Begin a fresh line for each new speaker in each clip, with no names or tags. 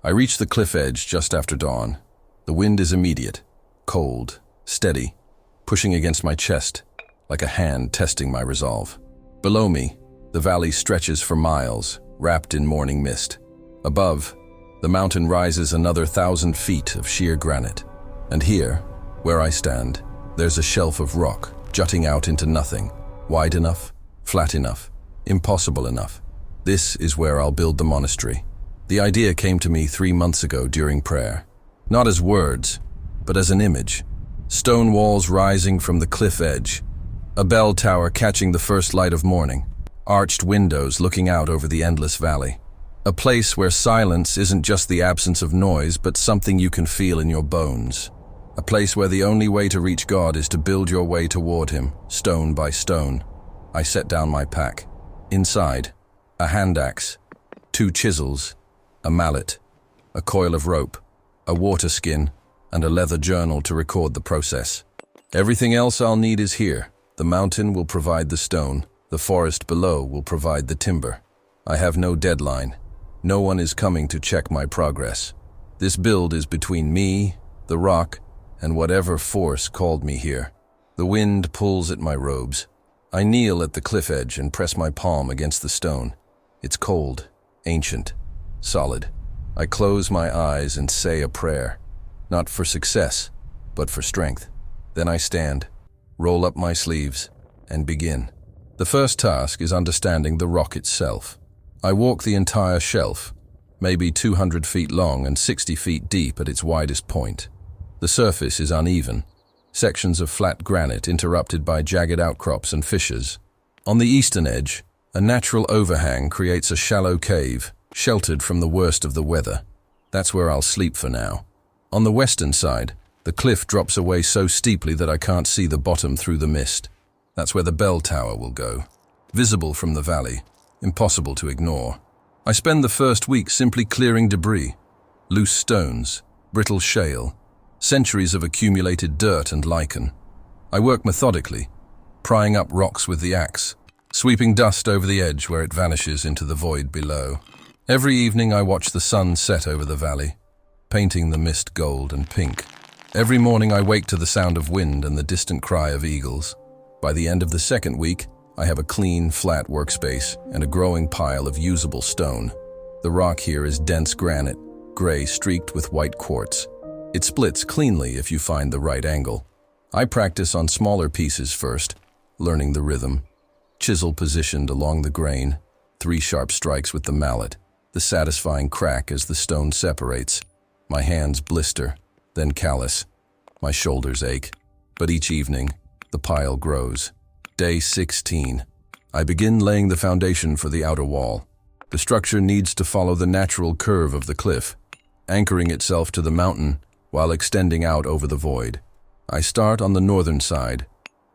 I reach the cliff edge just after dawn. The wind is immediate, cold, steady, pushing against my chest, like a hand testing my resolve. Below me, the valley stretches for miles, wrapped in morning mist. Above, the mountain rises another 1,000 feet of sheer granite. And here, where I stand, there's a shelf of rock jutting out into nothing, wide enough, flat enough, impossible enough. This is where I'll build the monastery. The idea came to me 3 months ago during prayer. Not as words, but as an image. Stone walls rising from the cliff edge, a bell tower catching the first light of morning, arched windows looking out over the endless valley. A place where silence isn't just the absence of noise, but something you can feel in your bones. A place where the only way to reach God is to build your way toward Him, stone by stone. I set down my pack. Inside, a hand axe, 2 chisels, a mallet, a coil of rope, a water skin, and a leather journal to record the process. Everything else I'll need is here. The mountain will provide the stone. The forest below will provide the timber. I have no deadline. No one is coming to check my progress. This build is between me, the rock, and whatever force called me here. The wind pulls at my robes. I kneel at the cliff edge and press my palm against the stone. It's cold, ancient, solid. I close my eyes and say a prayer, not for success, but for strength. Then I stand, roll up my sleeves, and begin. The first task is understanding the rock itself. I walk the entire shelf, maybe 200 feet long and 60 feet deep at its widest point. The surface is uneven, sections of flat granite interrupted by jagged outcrops and fissures. On the eastern edge, a natural overhang creates a shallow cave, sheltered from the worst of the weather. That's where I'll sleep for now. On the western side, the cliff drops away so steeply that I can't see the bottom through the mist. That's where the bell tower will go. Visible from the valley, impossible to ignore. I spend the first week simply clearing debris, loose stones, brittle shale, centuries of accumulated dirt and lichen. I work methodically, prying up rocks with the axe, sweeping dust over the edge where it vanishes into the void below. Every evening I watch the sun set over the valley, painting the mist gold and pink. Every morning I wake to the sound of wind and the distant cry of eagles. By the end of the second week, I have a clean, flat workspace and a growing pile of usable stone. The rock here is dense granite, gray streaked with white quartz. It splits cleanly if you find the right angle. I practice on smaller pieces first, learning the rhythm. Chisel positioned along the grain, 3 sharp strikes with the mallet, the satisfying crack as the stone separates. My hands blister, then callous. My shoulders ache. But each evening, the pile grows. Day 16. I begin laying the foundation for the outer wall. The structure needs to follow the natural curve of the cliff, anchoring itself to the mountain while extending out over the void. I start on the northern side,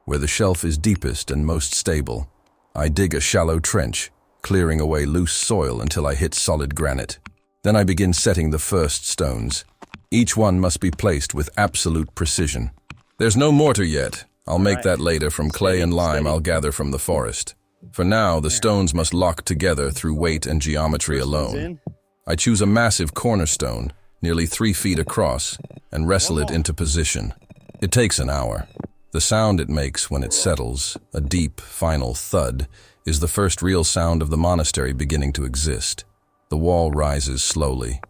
where the shelf is deepest and most stable. I dig a shallow trench, clearing away loose soil until I hit solid granite. Then I begin setting the first stones. Each one must be placed with absolute precision. There's no mortar yet. I'll make that later from clay and lime I'll gather from the forest. For now, the stones must lock together through weight and geometry alone. I choose a massive cornerstone, nearly 3 feet across, and wrestle it into position. It takes an hour. The sound it makes when it settles, a deep, final thud, is the first real sound of the monastery beginning to exist. The wall rises slowly.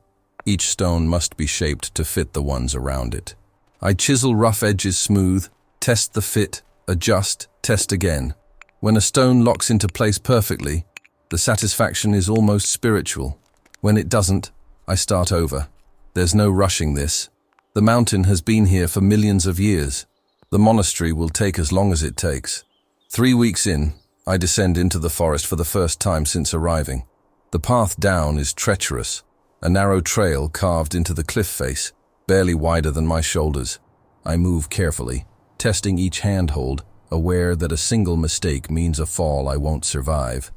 Each stone must be shaped to fit the ones around it. I chisel rough edges smooth, test the fit, adjust, test again. When a stone locks into place perfectly, the satisfaction is almost spiritual. When it doesn't, I start over. There's no rushing this. The mountain has been here for millions of years. The monastery will take as long as it takes. 3 weeks in, I descend into the forest for the first time since arriving. The path down is treacherous, a narrow trail carved into the cliff face, barely wider than my shoulders. I move carefully, testing each handhold, aware that a single mistake means a fall I won't survive.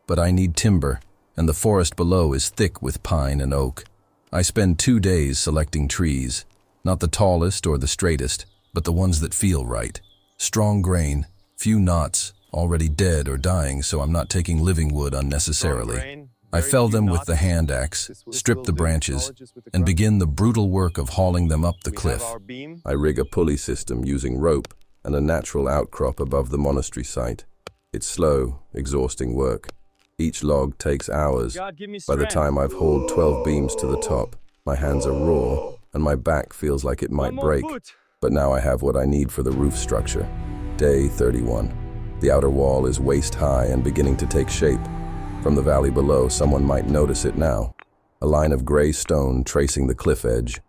But I need timber, and the forest below is thick with pine and oak. I spend 2 days selecting trees, not the tallest or the straightest, but the ones that feel right. Strong grain, few knots, already dead or dying, so I'm not taking living wood unnecessarily. I fell them with the hand axe, strip the branches, and begin the brutal work of hauling them up the cliff. I rig a pulley system using rope and a natural outcrop above the monastery site. It's slow, exhausting work. Each log takes hours. By the time I've hauled 12 beams to the top, my hands are raw and my back feels like it might break. But now I have what I need for the roof structure. Day 31. The outer wall is waist high and beginning to take shape. From the valley below, someone might notice it now. A line of gray stone tracing the cliff edge,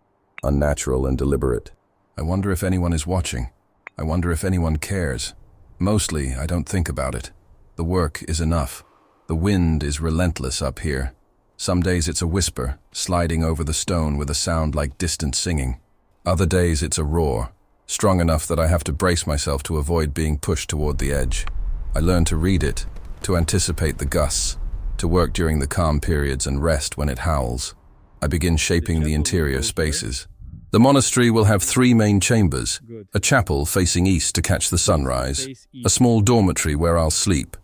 unnatural and deliberate. I wonder if anyone is watching. I wonder if anyone cares. Mostly, I don't think about it. The work is enough. The wind is relentless up here. Some days it's a whisper, sliding over the stone with a sound like distant singing. Other days it's a roar, strong enough that I have to brace myself to avoid being pushed toward the edge. I learn to read it, to anticipate the gusts, to work during the calm periods and rest when it howls. I begin shaping the interior spaces. The monastery will have 3 main chambers, a chapel facing east to catch the sunrise, a small dormitory where I'll sleep,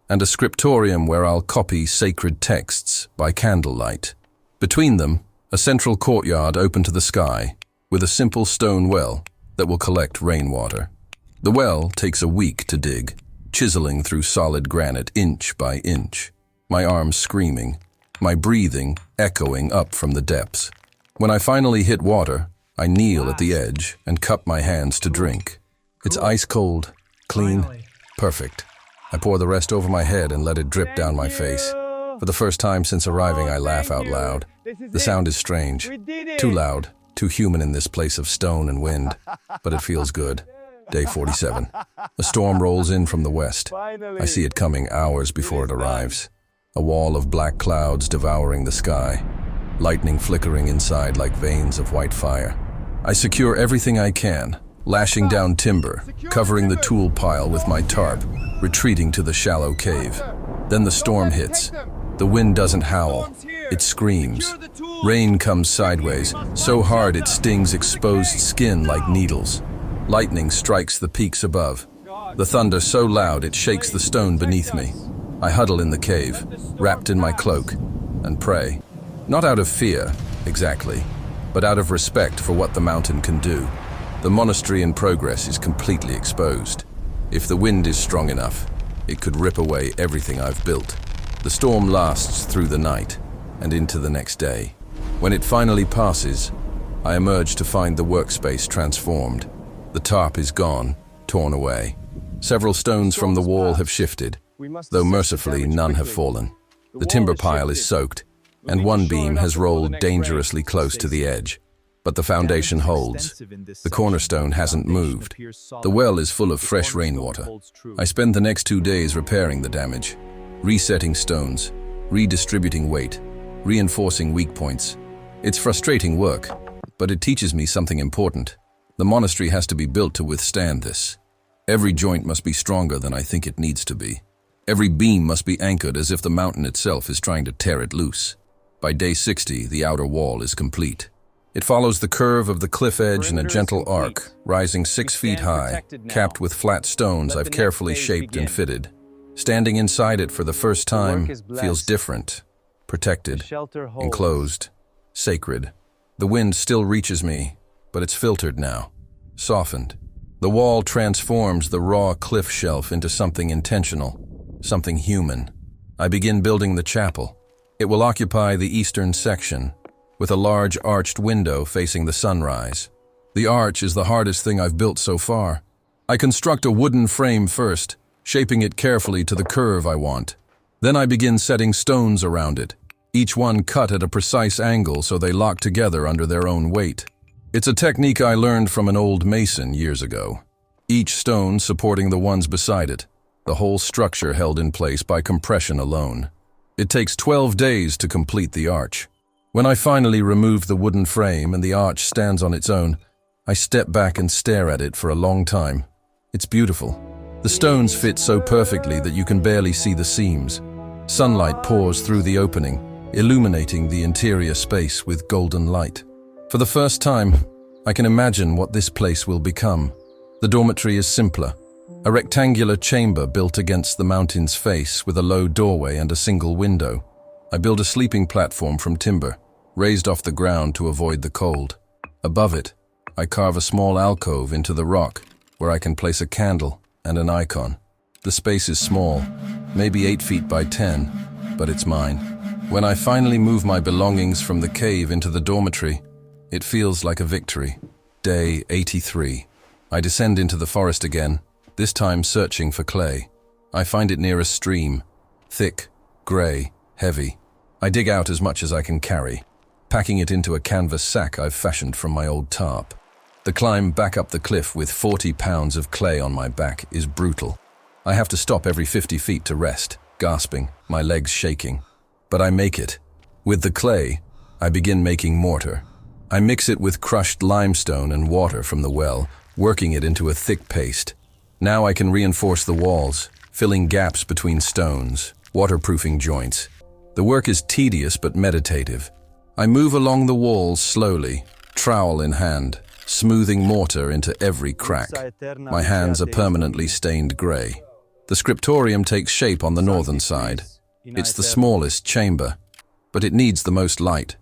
and a scriptorium where I'll copy sacred texts by candlelight. Between them, a central courtyard open to the sky, with a simple stone well that will collect rainwater. The well takes a week to dig, chiseling through solid granite inch by inch, my arms screaming, my breathing echoing up from the depths. When I finally hit water, I kneel at the edge and cup my hands to drink. It's ice cold, clean, perfect. I pour the rest over my head and let it drip down my face. For the first time since arriving, I laugh out loud. The sound is strange, too loud, too human in this place of stone and wind, but it feels good. Day 47. A storm rolls in from the west. I see it coming hours before it arrives. A wall of black clouds devouring the sky, lightning flickering inside like veins of white fire. I secure everything I can, lashing down timber, covering the tool pile with my tarp, retreating to the shallow cave. Then the storm hits. The wind doesn't howl, it screams. Rain comes sideways, so hard it stings exposed skin like needles. Lightning strikes the peaks above. The thunder so loud it shakes the stone beneath me. I huddle in the cave, wrapped in my cloak, and pray. Not out of fear, exactly, but out of respect for what the mountain can do. The monastery in progress is completely exposed. If the wind is strong enough, it could rip away everything I've built. The storm lasts through the night and into the next day. When it finally passes, I emerge to find the workspace transformed. The tarp is gone, torn away. Several stones from the wall have shifted, though mercifully none have fallen. The timber pile is soaked, and one beam has rolled dangerously close to the edge. But the foundation holds. The cornerstone hasn't moved. The well is full of fresh rainwater. I spend the next 2 days repairing the damage, resetting stones, redistributing weight, reinforcing weak points. It's frustrating work, but it teaches me something important. The monastery has to be built to withstand this. Every joint must be stronger than I think it needs to be. Every beam must be anchored as if the mountain itself is trying to tear it loose. By day 60, the outer wall is complete. It follows the curve of the cliff edge in a gentle arc, rising 6 feet high, capped with flat stones I've carefully shaped and fitted. Standing inside it for the first time feels different, protected, enclosed, sacred. The wind still reaches me, but it's filtered now, softened. The wall transforms the raw cliff shelf into something intentional, something human. I begin building the chapel. It will occupy the eastern section, with a large arched window facing the sunrise. The arch is the hardest thing I've built so far. I construct a wooden frame first, shaping it carefully to the curve I want. Then I begin setting stones around it, each one cut at a precise angle so they lock together under their own weight. It's a technique I learned from an old mason years ago. Each stone supporting the ones beside it, the whole structure held in place by compression alone. It takes 12 days to complete the arch. When I finally remove the wooden frame and the arch stands on its own, I step back and stare at it for a long time. It's beautiful. The stones fit so perfectly that you can barely see the seams. Sunlight pours through the opening, illuminating the interior space with golden light. For the first time, I can imagine what this place will become. The dormitory is simpler, a rectangular chamber built against the mountain's face with a low doorway and a single window. I build a sleeping platform from timber, raised off the ground to avoid the cold. Above it, I carve a small alcove into the rock where I can place a candle and an icon. The space is small, maybe 8 feet by 10, but it's mine. When I finally move my belongings from the cave into the dormitory, it feels like a victory. Day 83. I descend into the forest again, this time searching for clay. I find it near a stream, thick, gray, heavy. I dig out as much as I can carry, packing it into a canvas sack I've fashioned from my old tarp. The climb back up the cliff with 40 pounds of clay on my back is brutal. I have to stop every 50 feet to rest, gasping, my legs shaking. But I make it. With the clay, I begin making mortar. I mix it with crushed limestone and water from the well, working it into a thick paste. Now I can reinforce the walls, filling gaps between stones, waterproofing joints. The work is tedious but meditative. I move along the walls slowly, trowel in hand, smoothing mortar into every crack. My hands are permanently stained gray. The scriptorium takes shape on the northern side. It's the smallest chamber, but it needs the most light.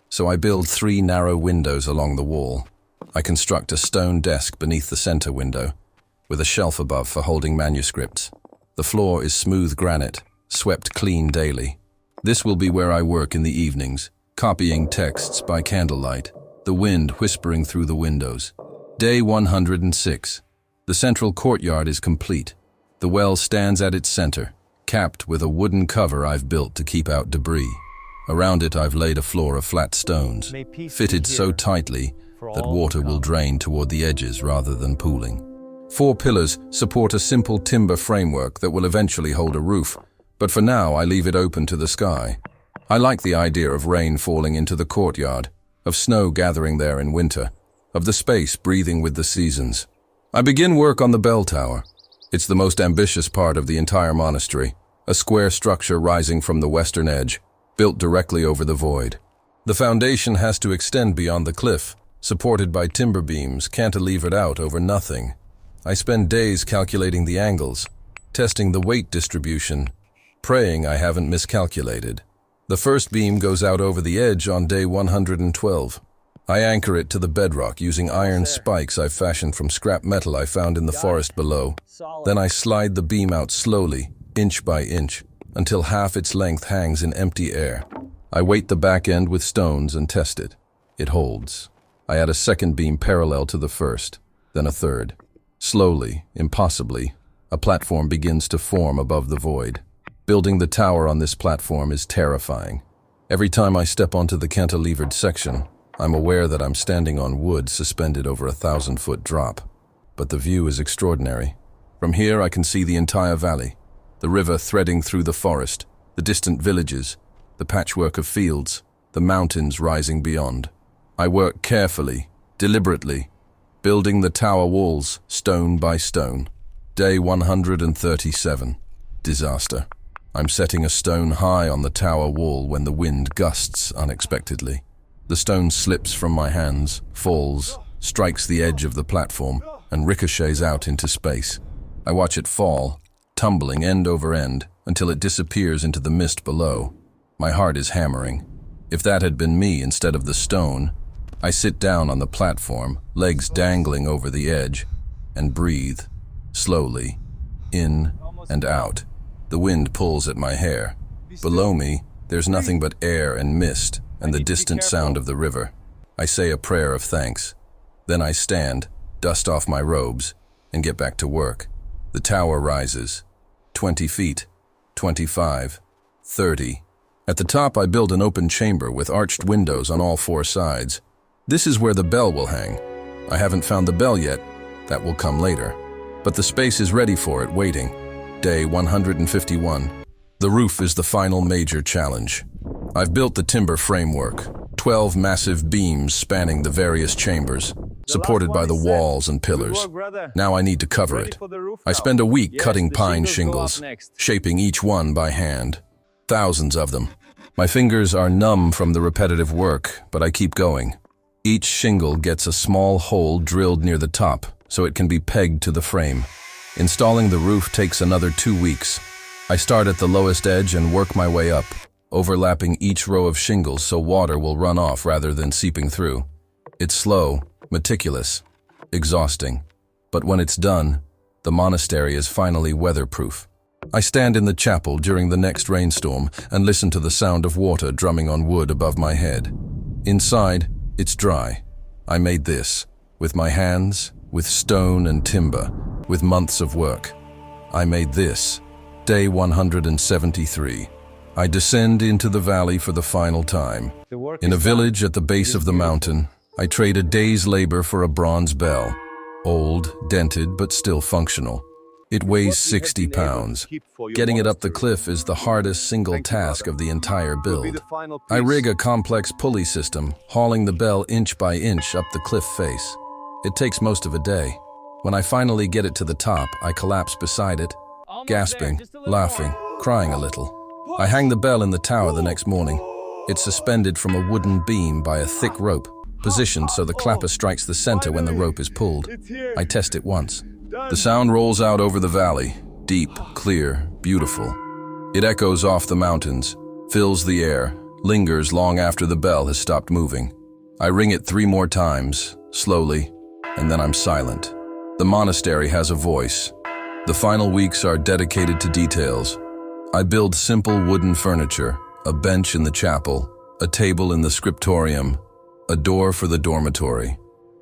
So I build 3 narrow windows along the wall. I construct a stone desk beneath the center window, with a shelf above for holding manuscripts. The floor is smooth granite, swept clean daily. This will be where I work in the evenings, copying texts by candlelight, the wind whispering through the windows. Day 106. The central courtyard is complete. The well stands at its center, capped with a wooden cover I've built to keep out debris. Around it I've laid a floor of flat stones, fitted so tightly that water will drain toward the edges rather than pooling. 4 pillars support a simple timber framework that will eventually hold a roof, but for now I leave it open to the sky. I like the idea of rain falling into the courtyard, of snow gathering there in winter, of the space breathing with the seasons. I begin work on the bell tower. It's the most ambitious part of the entire monastery, a square structure rising from the western edge, built directly over the void. The foundation has to extend beyond the cliff, supported by timber beams cantilevered out over nothing. I spend days calculating the angles, testing the weight distribution, praying I haven't miscalculated. The first beam goes out over the edge on day 112. I anchor it to the bedrock using iron spikes I've fashioned from scrap metal I found in the forest below. Then I slide the beam out slowly, inch by inch, until half its length hangs in empty air. I weight the back end with stones and test it. It holds. I add a second beam parallel to the first, then a third. Slowly, impossibly, a platform begins to form above the void. Building the tower on this platform is terrifying. Every time I step onto the cantilevered section, I'm aware that I'm standing on wood suspended over a 1,000-foot drop. But the view is extraordinary. From here I can see the entire valley, the river threading through the forest, the distant villages, the patchwork of fields, the mountains rising beyond. I work carefully, deliberately, building the tower walls stone by stone. Day 137. Disaster. I'm setting a stone high on the tower wall when the wind gusts unexpectedly. The stone slips from my hands, falls, strikes the edge of the platform, and ricochets out into space. I watch it fall, tumbling end over end, until it disappears into the mist below. My heart is hammering. If that had been me instead of the stone, I sit down on the platform, legs dangling over the edge, and breathe, slowly, in and out. The wind pulls at my hair. Below me, there's nothing but air and mist, and the distant sound of the river. I say a prayer of thanks. Then I stand, dust off my robes, and get back to work. The tower rises. 20 feet, 25, 30. At the top I build an open chamber with arched windows on all 4 sides. This is where the bell will hang. I haven't found the bell yet. That will come later. But the space is ready for it, waiting. Day 151. The roof is the final major challenge. I've built the timber framework, 12 massive beams spanning the various chambers, supported by the walls and pillars. Now I need to cover it. I spend a week cutting pine shingles, shaping each one by hand. Thousands of them. My fingers are numb from the repetitive work, but I keep going. Each shingle gets a small hole drilled near the top, so it can be pegged to the frame. Installing the roof takes another 2 weeks. I start at the lowest edge and work my way up, overlapping each row of shingles so water will run off rather than seeping through. It's slow, meticulous, exhausting. But when it's done, the monastery is finally weatherproof. I stand in the chapel during the next rainstorm and listen to the sound of water drumming on wood above my head. Inside, it's dry. I made this, with my hands, with stone and timber, with months of work. I made this, day 173. I descend into the valley for the final time. In a village at the base of the mountain, I trade a day's labor for a bronze bell. Old, dented, but still functional. It weighs 60 pounds. Getting it up the cliff is the hardest single task of the entire build. I rig a complex pulley system, hauling the bell inch by inch up the cliff face. It takes most of a day. When I finally get it to the top, I collapse beside it, gasping, laughing, crying a little. I hang the bell in the tower the next morning. It's suspended from a wooden beam by a thick rope, positioned so the clapper strikes the center when the rope is pulled. I test it once. The sound rolls out over the valley, deep, clear, beautiful. It echoes off the mountains, fills the air, lingers long after the bell has stopped moving. I ring it 3 more times, slowly, and then I'm silent. The monastery has a voice. The final weeks are dedicated to details. I build simple wooden furniture, a bench in the chapel, a table in the scriptorium, a door for the dormitory.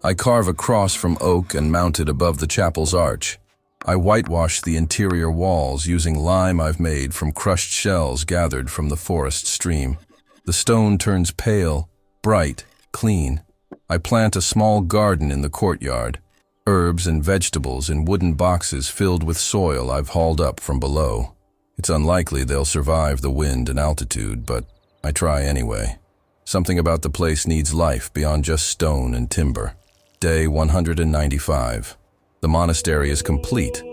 I carve a cross from oak and mount it above the chapel's arch. I whitewash the interior walls using lime I've made from crushed shells gathered from the forest stream. The stone turns pale, bright, clean. I plant a small garden in the courtyard, herbs and vegetables in wooden boxes filled with soil I've hauled up from below. It's unlikely they'll survive the wind and altitude, but I try anyway. Something about the place needs life beyond just stone and timber. Day 195. The monastery is complete.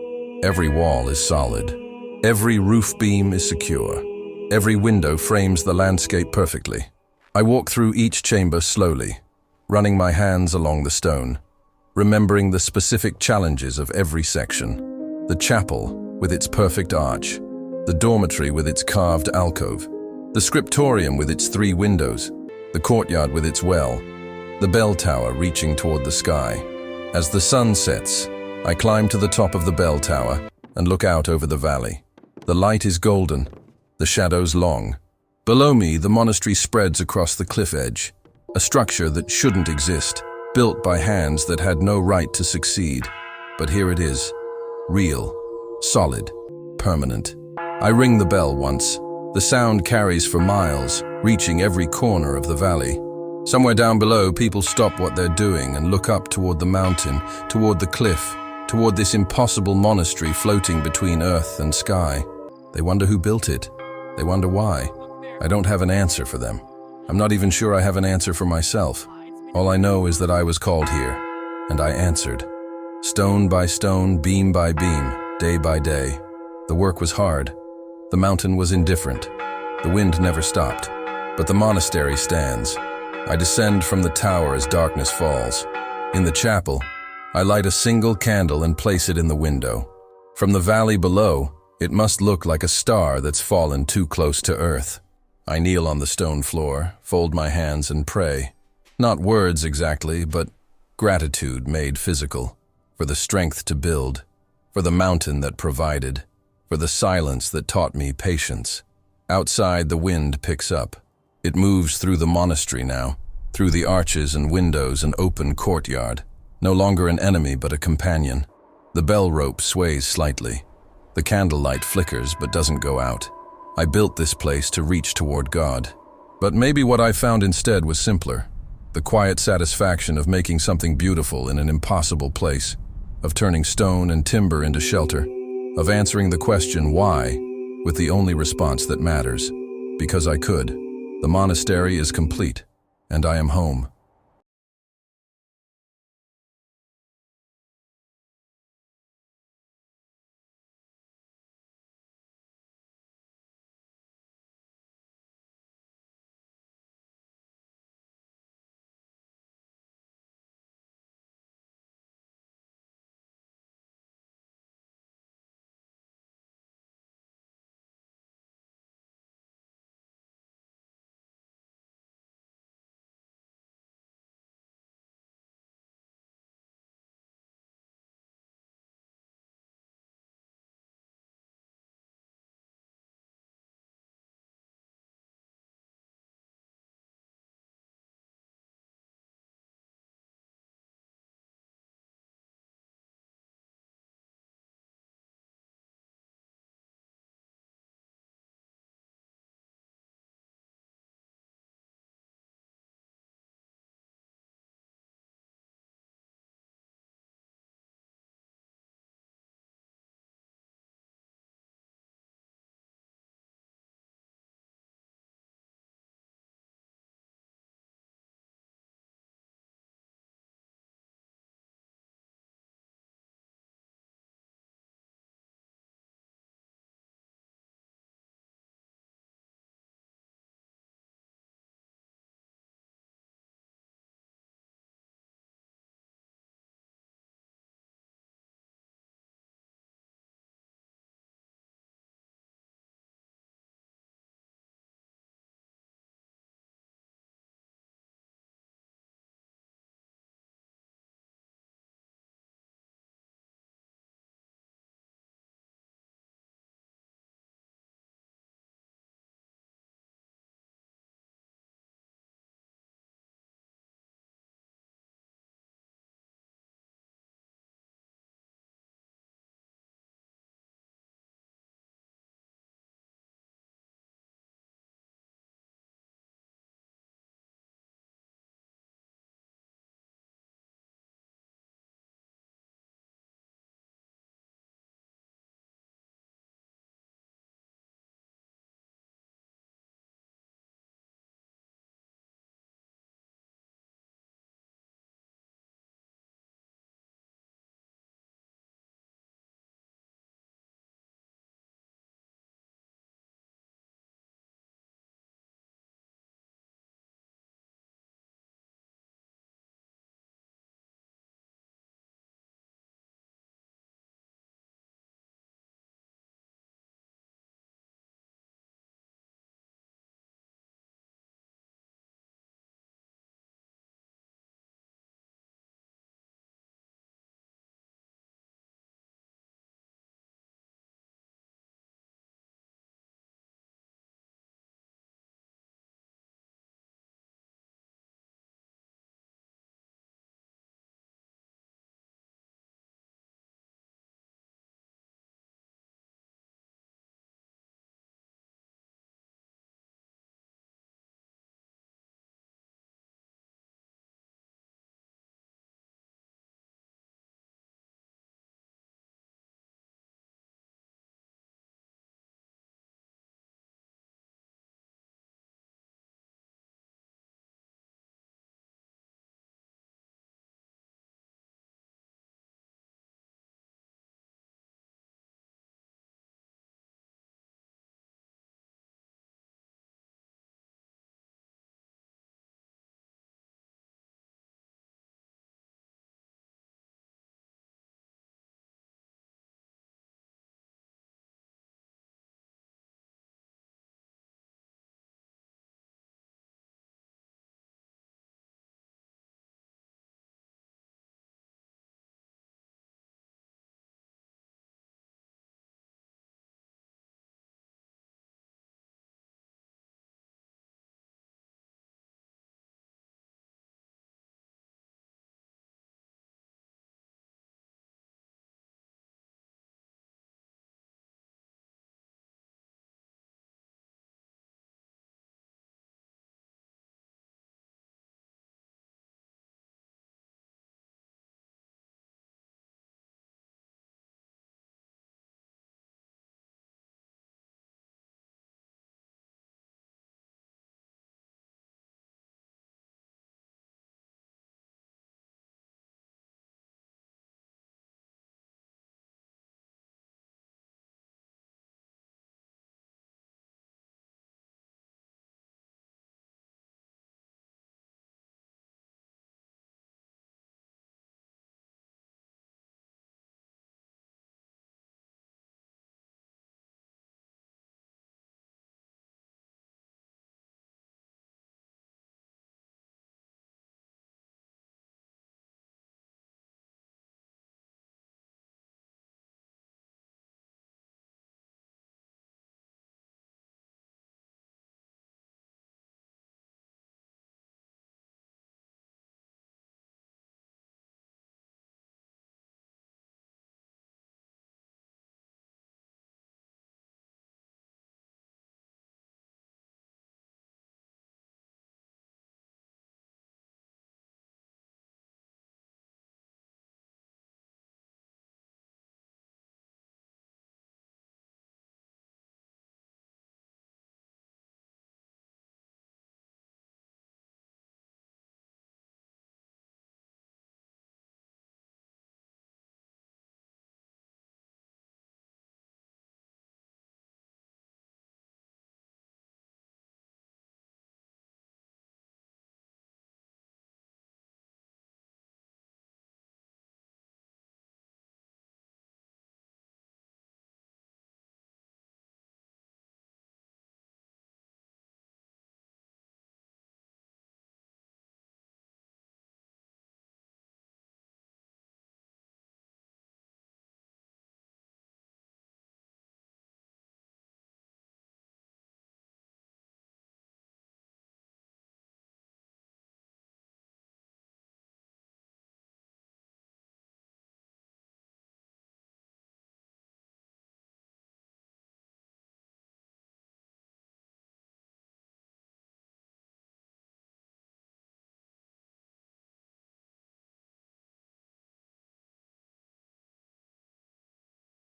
Every wall is solid. Every roof beam is secure. Every window frames the landscape perfectly. I walk through each chamber slowly, running my hands along the stone, remembering the specific challenges of every section. The chapel, with its perfect arch. The dormitory with its carved alcove. The scriptorium with its 3 windows. The courtyard with its well. The bell tower reaching toward the sky. As the sun sets, I climb to the top of the bell tower and look out over the valley. The light is golden, the shadows long. Below me, the monastery spreads across the cliff edge, a structure that shouldn't exist, built by hands that had no right to succeed. But here it is, real, solid, permanent. I ring the bell once. The sound carries for miles, reaching every corner of the valley. Somewhere down below, people stop what they're doing and look up toward the mountain, toward the cliff, toward this impossible monastery floating between earth and sky. They wonder who built it. They wonder why. I don't have an answer for them. I'm not even sure I have an answer for myself. All I know is that I was called here, and I answered. Stone by stone, beam by beam, day by day. The work was hard. The mountain was indifferent. The wind never stopped. But the monastery stands. I descend from the tower as darkness falls. In the chapel, I light a single candle and place it in the window. From the valley below, it must look like a star that's fallen too close to earth. I kneel on the stone floor, fold my hands and pray. Not words exactly, but gratitude made physical. For the strength to build, for the mountain that provided, for the silence that taught me patience. Outside, the wind picks up. It moves through the monastery now, through the arches and windows and open courtyard. No longer an enemy, but a companion. The bell rope sways slightly. The candlelight flickers but doesn't go out. I built this place to reach toward God. But maybe what I found instead was simpler. The quiet satisfaction of making something beautiful in an impossible place, of turning stone and timber into shelter, of answering the question why with the only response that matters. Because I could. The monastery is complete, and I am home.